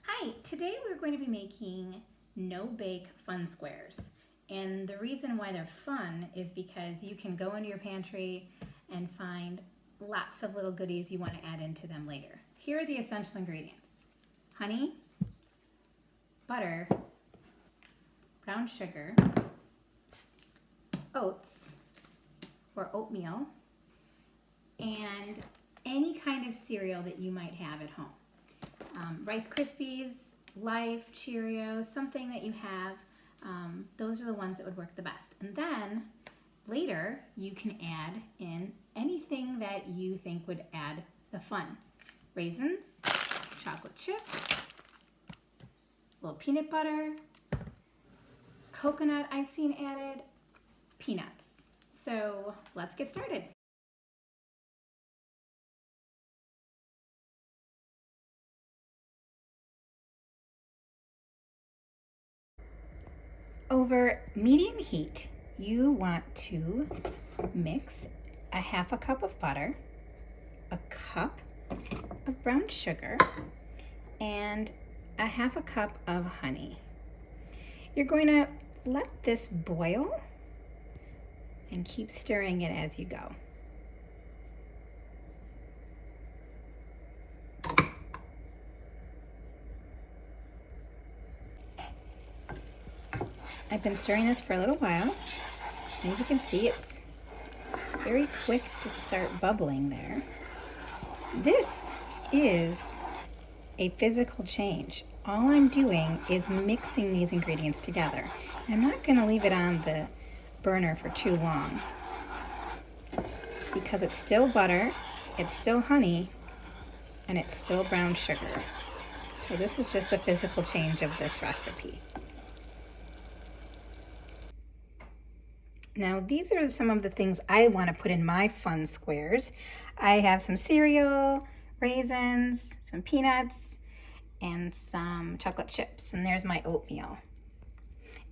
Hi, today we're going to be making no-bake fun squares. And the reason why they're fun is because you can go into your pantry and find lots of little goodies you want to add into them later. Here are the essential ingredients: honey, butter, brown sugar, oats or oatmeal, and any kind of cereal that you might have at home. Rice Krispies, Life, Cheerios, something that you have, those are the ones that would work the best. And then later you can add in anything that you think would add the fun. Raisins, chocolate chips, a little peanut butter, coconut I've seen added, peanuts. So let's get started. Over medium heat, you want to mix a half a cup of butter, a cup of brown sugar, and a half a cup of honey. You're going to let this boil and keep stirring it as you go. I've been stirring this for a little while. As you can see, it's very quick to start bubbling there. This is a physical change. All I'm doing is mixing these ingredients together. I'm not going to leave it on the burner for too long because it's still butter, it's still honey, and it's still brown sugar. So this is just a physical change of this recipe. Now these are some of the things I want to put in my fun squares. I have some cereal, raisins, some peanuts, and some chocolate chips, and there's my oatmeal.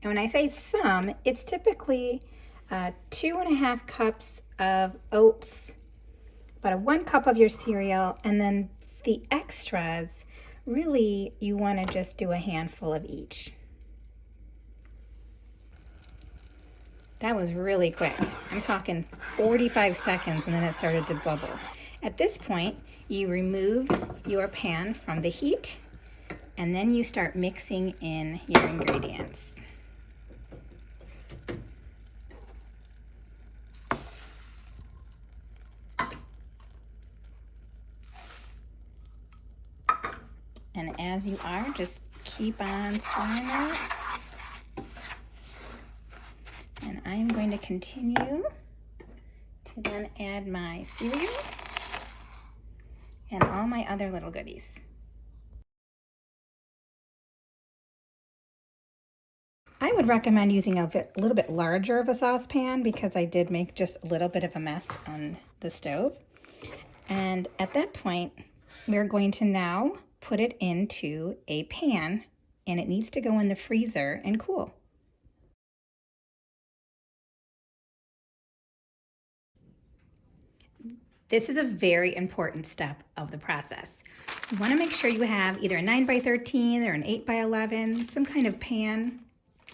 And when I say some, it's typically 2.5 cups of oats, about 1 cup of your cereal, and then the extras, really you want to just do a handful of each. That was really quick. I'm talking 45 seconds and then it started to bubble. At this point, you remove your pan from the heat and then you start mixing in your ingredients. And as you are, just keep on stirring it. And I'm going to continue to then add my cereal and all my other little goodies. I would recommend using a little bit larger of a saucepan because I did make just a little bit of a mess on the stove. And at that point, we're going to now put it into a pan, and it needs to go in the freezer and cool. This is a very important step of the process. You want to make sure you have either a 9x13 or an 8x11, some kind of pan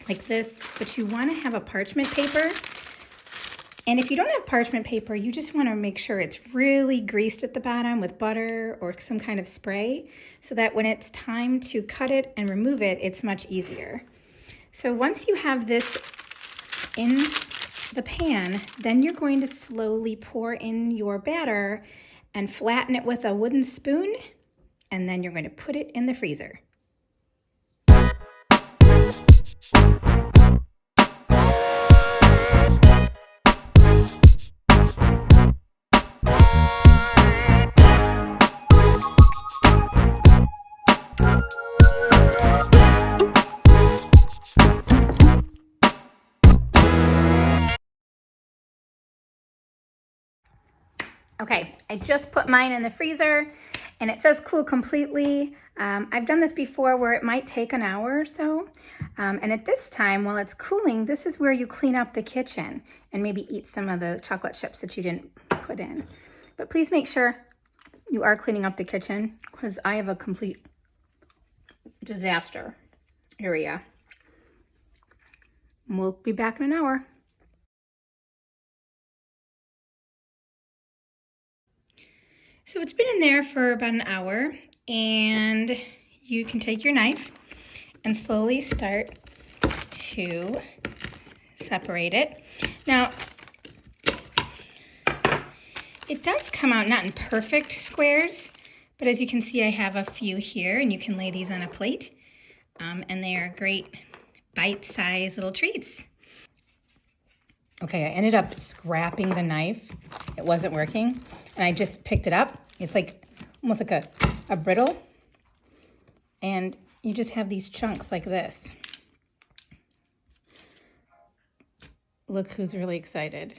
like this, but you want to have a parchment paper. And if you don't have parchment paper, you just want to make sure it's really greased at the bottom with butter or some kind of spray so that when it's time to cut it and remove it, it's much easier. So once you have this in the pan, then you're going to slowly pour in your batter and flatten it with a wooden spoon, and then you're going to put it in the freezer. Okay, I just put mine in the freezer and it says cool completely. I've done this before where it might take an hour or so. And at this time, while it's cooling, this is where you clean up the kitchen and maybe eat some of the chocolate chips that you didn't put in. But please make sure you are cleaning up the kitchen because I have a complete disaster area. We'll be back in an hour. So it's been in there for about an hour, and you can take your knife and slowly start to separate it. Now, it does come out not in perfect squares, but as you can see, I have a few here, and you can lay these on a plate, and they are great bite-sized little treats. Okay, I ended up scrapping the knife. It wasn't working, and I just picked it up. It's like almost like a brittle, and you just have these chunks like this. Look who's really excited.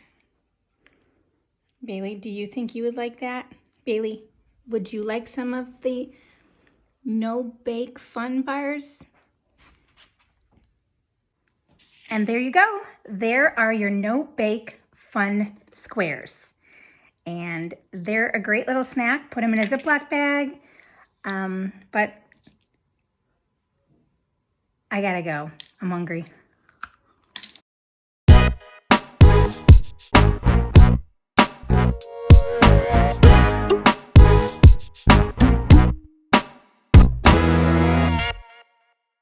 Bailey, do you think you would like that? Bailey, would you like some of the no-bake fun bars? And there you go. There are your no-bake fun squares. And they're a great little snack. Put them in a Ziploc bag. But I gotta go. I'm hungry.